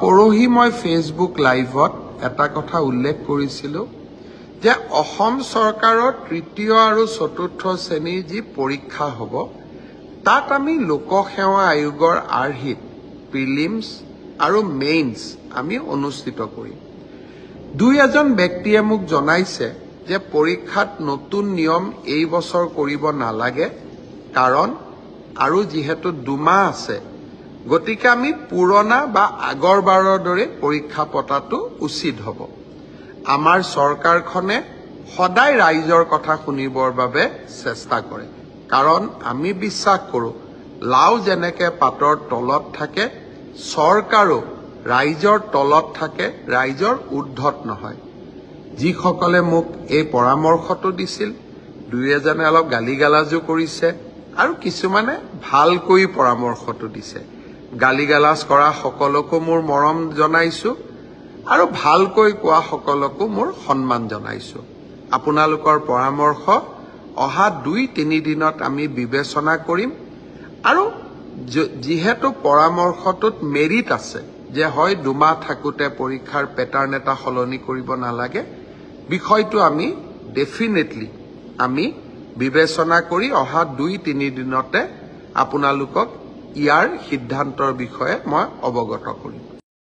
পৰহি মই ফেচবুক লাইভত এটা কথা উল্লেখ কৰিছিলোঁ যে অসম চৰকাৰৰ তৃতীয় আৰু চতুৰ্থ শ্ৰেণীৰ যি পৰীক্ষা হ'ব তাত আমি লোকসেৱা আয়োগৰ আৰ্হিত প্ৰিলিমছ আৰু মেইনছ আমি অনুষ্ঠিত কৰিম। দুই এজন ব্যক্তিয়ে মোক জনাইছে যে পৰীক্ষাত নতুন নিয়ম এই বছৰ কৰিব নালাগে, কাৰণ আৰু যিহেতু 2 মাহ আছে, গতিকে আমি পুৰণা বা আগৰবাৰৰ দৰে পৰীক্ষা পতাটো উচিত হ'ব। আমাৰ চৰকাৰখনে সদায় ৰাইজৰ কথা শুনিবৰ বাবে চেষ্টা কৰে, কাৰণ আমি বিশ্বাস কৰোঁ লাও যেনেকৈ পাতৰ তলত থাকে, চৰকাৰো ৰাইজৰ তলত থাকে, ৰাইজৰ ঊৰ্ধত নহয়। যিসকলে মোক এই পৰামৰ্শটো দিছিল, দুই এজনে অলপ গালিগালাজো কৰিছে আৰু কিছুমানে ভালকৈ পৰামৰ্শটো দিছে। গালিগালাজ কৰা সকলকো মোৰ মৰম জনাইছোঁ আৰু ভালকৈ কোৱা সকলকো মোৰ সন্মান জনাইছোঁ। আপোনালোকৰ পৰামৰ্শ অহা 2-3 দিনত আমি বিবেচনা কৰিম আৰু যিহেতু পৰামৰ্শটোত মেৰিট আছে যে হয় 2 মাহ থাকোঁতে পৰীক্ষাৰ পেটাৰ্ণ এটা সলনি কৰিব নালাগে, বিষয়টো আমি ডেফিনেটলি আমি বিবেচনা কৰি অহা 2-3 দিনতে আপোনালোকক ইয়াৰ সিদ্ধান্তৰ বিষয়ে মই অৱগত কৰিম।